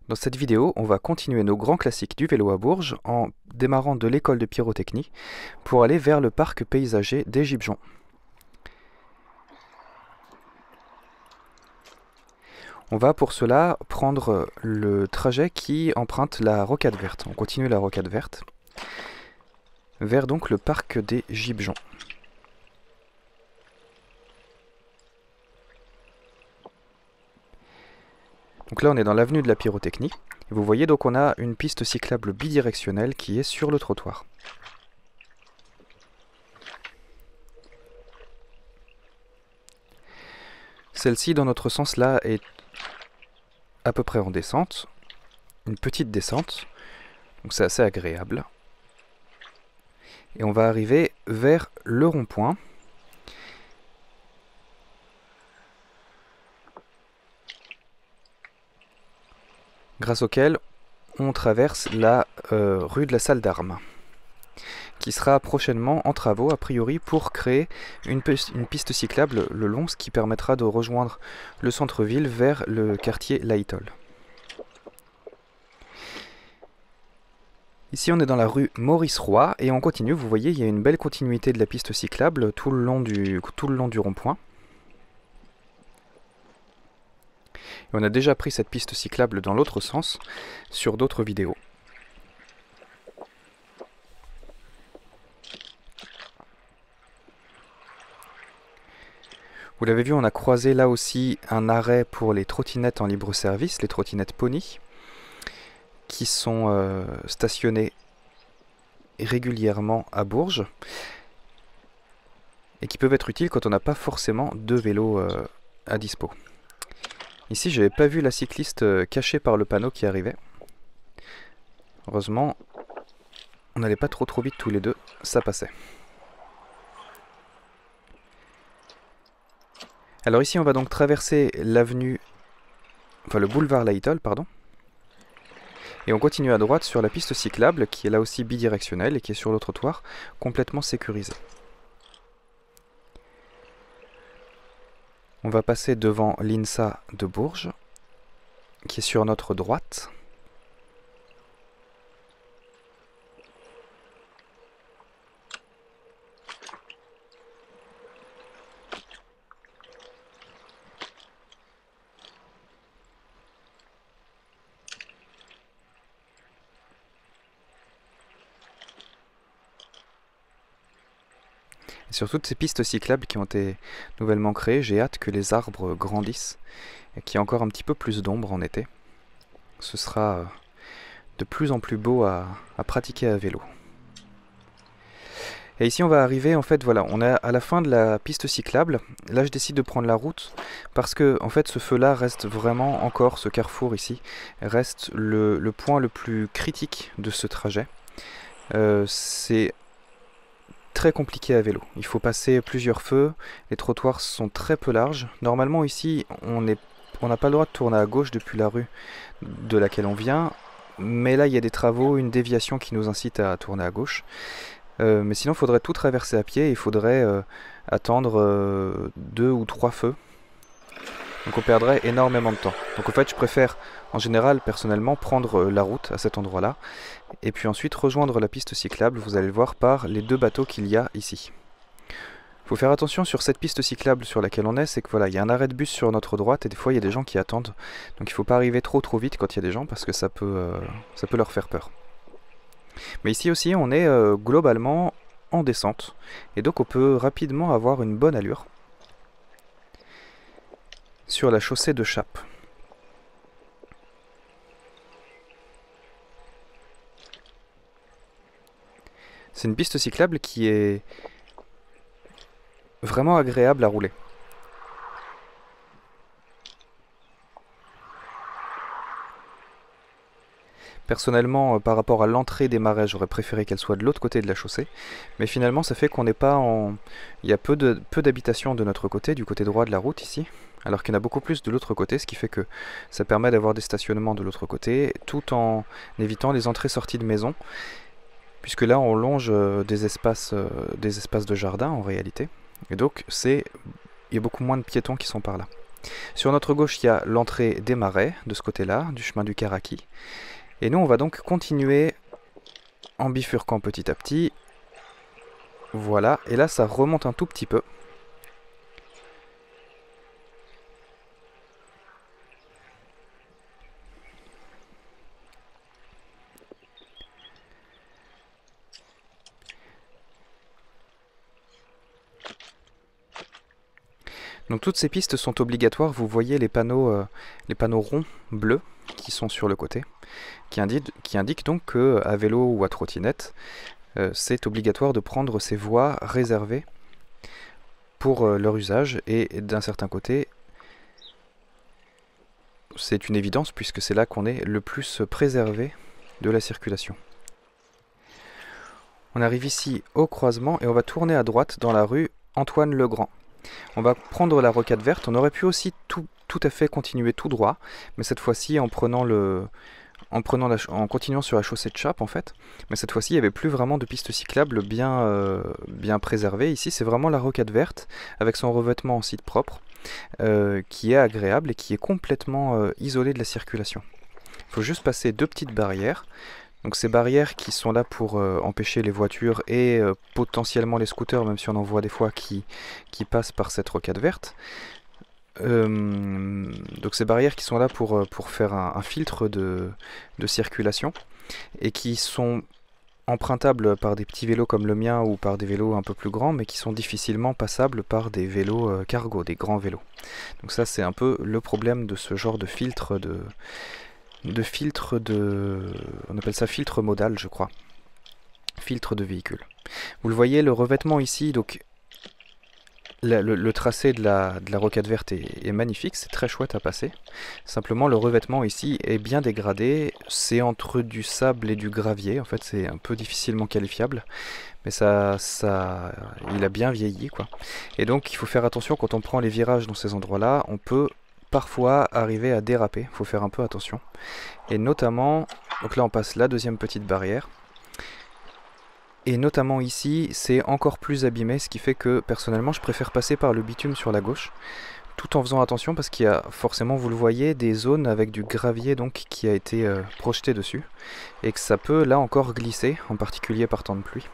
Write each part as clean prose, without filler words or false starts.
Dans cette vidéo, on va continuer nos grands classiques du vélo à Bourges en démarrant de l'école de pyrotechnie pour aller vers le parc paysager des Gibejons. On va pour cela prendre le trajet qui emprunte la rocade verte. On continue la rocade verte vers donc le parc des Gibejons. Donc là on est dans l'avenue de la pyrotechnie. Et vous voyez donc on a une piste cyclable bidirectionnelle qui est sur le trottoir. Celle-ci dans notre sens là est à peu près en descente. Une petite descente. Donc c'est assez agréable. Et on va arriver vers le rond-point. Grâce auquel on traverse la rue de la Salle d'Armes, qui sera prochainement en travaux, a priori, pour créer une piste cyclable le long, ce qui permettra de rejoindre le centre-ville vers le quartier Laïtol. Ici, on est dans la rue Maurice-Roy, et on continue. Vous voyez, il y a une belle continuité de la piste cyclable tout le long du rond-point. Et on a déjà pris cette piste cyclable dans l'autre sens sur d'autres vidéos. Vous l'avez vu, on a croisé là aussi un arrêt pour les trottinettes en libre service, les trottinettes Pony, qui sont stationnées régulièrement à Bourges et qui peuvent être utiles quand on n'a pas forcément de vélo à dispo. Ici, je n'avais pas vu la cycliste cachée par le panneau qui arrivait. Heureusement, on n'allait pas trop vite tous les deux, ça passait. Alors ici, on va donc traverser l'avenue, enfin le boulevard Laïtol, pardon. Et on continue à droite sur la piste cyclable, qui est là aussi bidirectionnelle et qui est sur le trottoir, complètement sécurisée. On va passer devant l'INSA de Bourges, qui est sur notre droite. Et sur toutes ces pistes cyclables qui ont été nouvellement créées, j'ai hâte que les arbres grandissent et qu'il y ait encore un petit peu plus d'ombre en été. Ce sera de plus en plus beau à pratiquer à vélo. Et ici on va arriver, en fait voilà, on est à la fin de la piste cyclable. Là je décide de prendre la route parce que en fait ce feu là reste vraiment encore, ce carrefour ici, reste le point le plus critique de ce trajet. C'est très compliqué à vélo. Il faut passer plusieurs feux, les trottoirs sont très peu larges. Normalement ici on n'a pas le droit de tourner à gauche depuis la rue de laquelle on vient, mais là il y a des travaux, une déviation qui nous incite à tourner à gauche. Mais sinon il faudrait tout traverser à pied, il faudrait attendre 2 ou 3 feux. Donc on perdrait énormément de temps. Donc en fait je préfère en général personnellement prendre la route à cet endroit là et puis ensuite rejoindre la piste cyclable, vous allez le voir par les 2 bateaux qu'il y a ici. Il faut faire attention sur cette piste cyclable sur laquelle on est, c'est que voilà, il y a un arrêt de bus sur notre droite et des fois il y a des gens qui attendent. Donc il ne faut pas arriver trop vite quand il y a des gens parce que ça peut leur faire peur. Mais ici aussi on est globalement en descente et donc on peut rapidement avoir une bonne allure sur la chaussée de Chappes. C'est une piste cyclable qui est vraiment agréable à rouler. Personnellement, par rapport à l'entrée des marais, j'aurais préféré qu'elle soit de l'autre côté de la chaussée. Mais finalement, ça fait qu'on n'est pas en... Il y a peu d'habitations de notre côté, du côté droit de la route ici, alors qu'il y en a beaucoup plus de l'autre côté, ce qui fait que ça permet d'avoir des stationnements de l'autre côté, tout en évitant les entrées-sorties de maisons, puisque là, on longe des espaces de jardin en réalité. Et donc, il y a beaucoup moins de piétons qui sont par là. Sur notre gauche, il y a l'entrée des Marais, de ce côté-là, du chemin du Karaki. Et nous, on va donc continuer en bifurquant petit à petit. Voilà, et là, ça remonte un tout petit peu. Donc toutes ces pistes sont obligatoires, vous voyez les panneaux ronds bleus qui sont sur le côté, qui indiquent donc qu'à vélo ou à trottinette, c'est obligatoire de prendre ces voies réservées pour leur usage, et d'un certain côté, c'est une évidence puisque c'est là qu'on est le plus préservé de la circulation. On arrive ici au croisement et on va tourner à droite dans la rue Antoine-Legrand. On va prendre la rocade verte. On aurait pu aussi tout à fait continuer tout droit, mais cette fois-ci en continuant sur la chaussée de Chappe en fait. Mais cette fois-ci il n'y avait plus vraiment de piste cyclable bien préservée. Ici c'est vraiment la rocade verte avec son revêtement en site propre qui est agréable et qui est complètement isolé de la circulation. Il faut juste passer deux petites barrières. Donc ces barrières qui sont là pour empêcher les voitures et potentiellement les scooters, même si on en voit des fois qui passent par cette rocade verte. Donc ces barrières qui sont là pour faire un filtre de circulation et qui sont empruntables par des petits vélos comme le mien ou par des vélos un peu plus grands, mais qui sont difficilement passables par des vélos cargo, des grands vélos. Donc ça c'est un peu le problème de ce genre de filtre on appelle ça filtre modal je crois, filtre de véhicule. Vous le voyez, le revêtement ici, donc le tracé de la rocade verte est magnifique, c'est très chouette à passer. Simplement le revêtement ici est bien dégradé, c'est entre du sable et du gravier, en fait c'est un peu difficilement qualifiable, mais il a bien vieilli quoi. Et donc il faut faire attention quand on prend les virages dans ces endroits là, on peut parfois arriver à déraper, il faut faire un peu attention. Et notamment, donc là on passe la deuxième petite barrière, et notamment ici c'est encore plus abîmé, ce qui fait que personnellement je préfère passer par le bitume sur la gauche, tout en faisant attention parce qu'il y a forcément, vous le voyez, des zones avec du gravier donc qui a été projeté dessus, et que ça peut là encore glisser, en particulier par temps de pluie.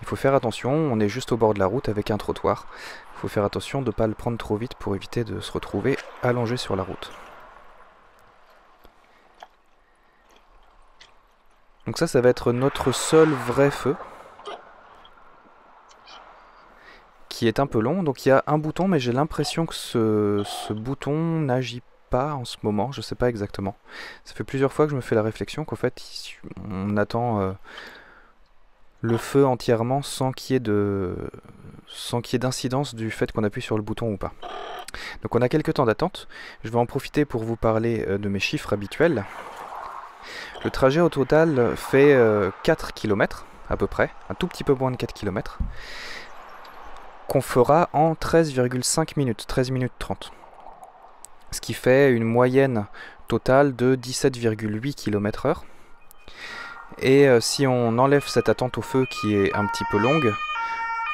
Il faut faire attention, on est juste au bord de la route avec un trottoir. Il faut faire attention de ne pas le prendre trop vite pour éviter de se retrouver allongé sur la route. Donc ça va être notre seul vrai feu, qui est un peu long. Donc il y a un bouton, mais j'ai l'impression que ce bouton n'agit pas en ce moment, je ne sais pas exactement. Ça fait plusieurs fois que je me fais la réflexion qu'en fait on attend le feu entièrement sans qu'il y ait d'incidence du fait qu'on appuie sur le bouton ou pas. Donc on a quelques temps d'attente. Je vais en profiter pour vous parler de mes chiffres habituels. Le trajet au total fait 4 km à peu près, un tout petit peu moins de 4 km, qu'on fera en 13,5 minutes, 13 minutes 30. Ce qui fait une moyenne totale de 17,8 km/h. Et si on enlève cette attente au feu qui est un petit peu longue,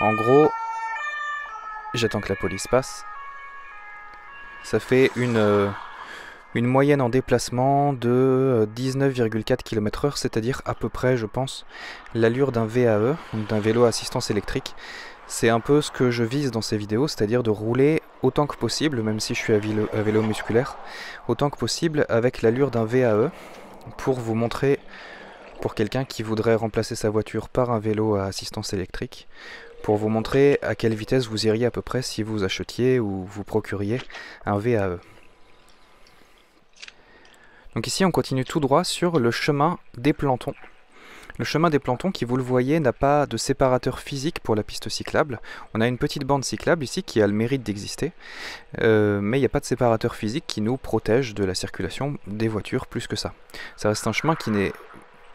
en gros, j'attends que la police passe, ça fait une moyenne en déplacement de 19,4 km/h, c'est-à-dire à peu près, je pense, l'allure d'un VAE, donc d'un vélo à assistance électrique. C'est un peu ce que je vise dans ces vidéos, c'est-à-dire de rouler autant que possible, même si je suis à vélo musculaire, autant que possible avec l'allure d'un VAE, pour vous montrer, pour quelqu'un qui voudrait remplacer sa voiture par un vélo à assistance électrique, pour vous montrer à quelle vitesse vous iriez à peu près si vous achetiez ou vous procuriez un VAE. Donc ici on continue tout droit sur le chemin des Plantons. Le chemin des Plantons qui, vous le voyez, n'a pas de séparateur physique pour la piste cyclable. On a une petite bande cyclable ici qui a le mérite d'exister, mais il n'y a pas de séparateur physique qui nous protège de la circulation des voitures plus que ça. Ça reste un chemin qui n'est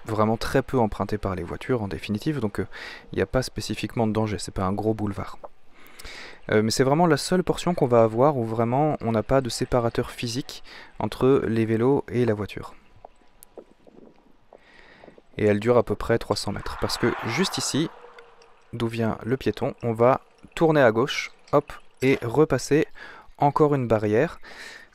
vraiment très peu emprunté par les voitures en définitive, donc il n'y a pas spécifiquement de danger, c'est pas un gros boulevard. Mais c'est vraiment la seule portion qu'on va avoir où vraiment on n'a pas de séparateur physique entre les vélos et la voiture. Et elle dure à peu près 300 mètres, parce que juste ici, d'où vient le piéton, on va tourner à gauche, hop, et repasser encore une barrière.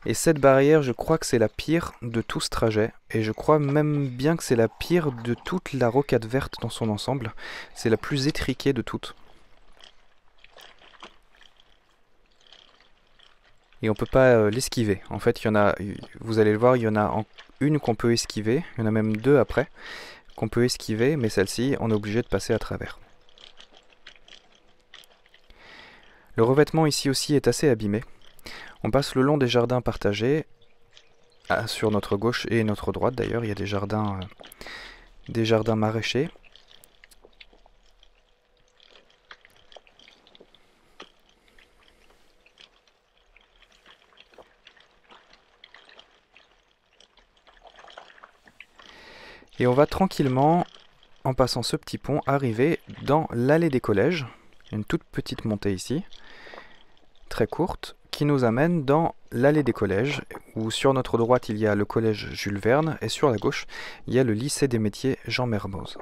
Et cette barrière, je crois que c'est la pire de tout ce trajet. Et je crois même bien que c'est la pire de toute la rocade verte dans son ensemble. C'est la plus étriquée de toutes. Et on peut pas l'esquiver. En fait, il y en a, vous allez le voir, il y en a une qu'on peut esquiver. Il y en a même deux après qu'on peut esquiver, mais celle-ci, on est obligé de passer à travers. Le revêtement ici aussi est assez abîmé. On passe le long des jardins partagés, sur notre gauche et notre droite d'ailleurs, il y a des jardins maraîchers. Et on va tranquillement, en passant ce petit pont, arriver dans l'allée des collèges. Une toute petite montée ici, très courte, qui nous amène dans l'allée des collèges, où sur notre droite il y a le collège Jules Verne, et sur la gauche il y a le lycée des métiers Jean Mermoz.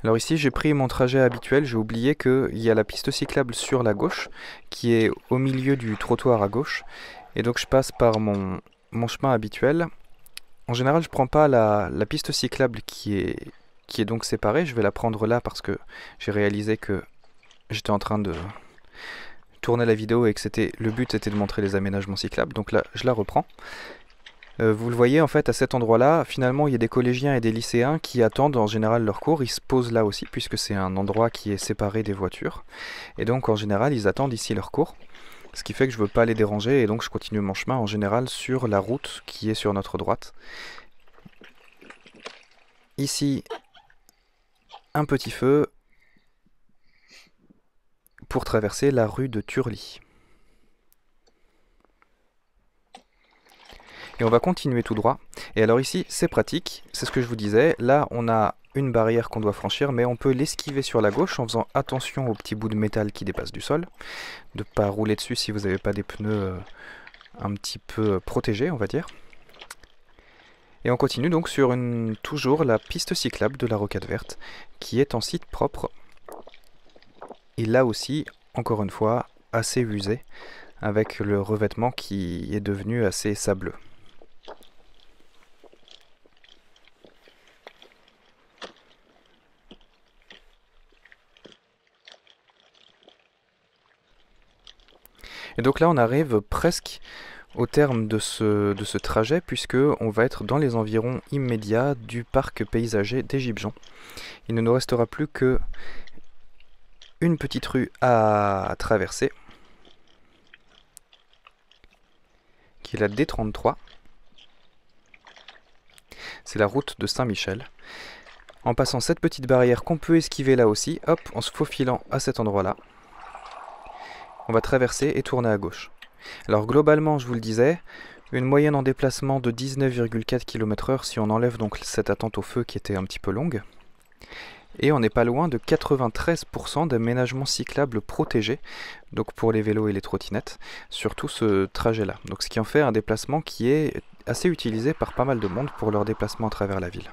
Alors ici j'ai pris mon trajet habituel, j'ai oublié qu'il y a la piste cyclable sur la gauche, qui est au milieu du trottoir à gauche, et donc je passe par mon chemin habituel. En général je prends pas la piste cyclable qui est donc séparée, je vais la prendre là parce que j'ai réalisé que j'étais en train de tourner la vidéo et que le but était de montrer les aménagements cyclables, donc là je la reprends. Vous le voyez, en fait, à cet endroit-là, finalement, il y a des collégiens et des lycéens qui attendent en général leur cours. Ils se posent là aussi, puisque c'est un endroit qui est séparé des voitures. Et donc, en général, ils attendent ici leur cours. Ce qui fait que je ne veux pas les déranger, et donc je continue mon chemin, en général, sur la route qui est sur notre droite. Ici, un petit feu pour traverser la rue de Turly. Et on va continuer tout droit. Et alors ici, c'est pratique, c'est ce que je vous disais. Là, on a une barrière qu'on doit franchir, mais on peut l'esquiver sur la gauche en faisant attention aux petits bouts de métal qui dépassent du sol. De ne pas rouler dessus si vous n'avez pas des pneus un petit peu protégés, on va dire. Et on continue donc sur toujours la piste cyclable de la Rocade Verte, qui est en site propre. Et là aussi, encore une fois, assez usé, avec le revêtement qui est devenu assez sableux. Et donc là on arrive presque au terme de ce trajet, puisque on va être dans les environs immédiats du parc paysager d'Égypte-Jean. Il ne nous restera plus que une petite rue à traverser, qui est la D33. C'est la route de Saint-Michel. En passant cette petite barrière qu'on peut esquiver là aussi, hop, en se faufilant à cet endroit-là, on va traverser et tourner à gauche. Alors globalement, je vous le disais, une moyenne en déplacement de 19,4 km/h si on enlève donc cette attente au feu qui était un petit peu longue. Et on n'est pas loin de 93% d'aménagements cyclables protégés, donc pour les vélos et les trottinettes, sur tout ce trajet-là. Donc ce qui en fait un déplacement qui est assez utilisé par pas mal de monde pour leur déplacement à travers la ville.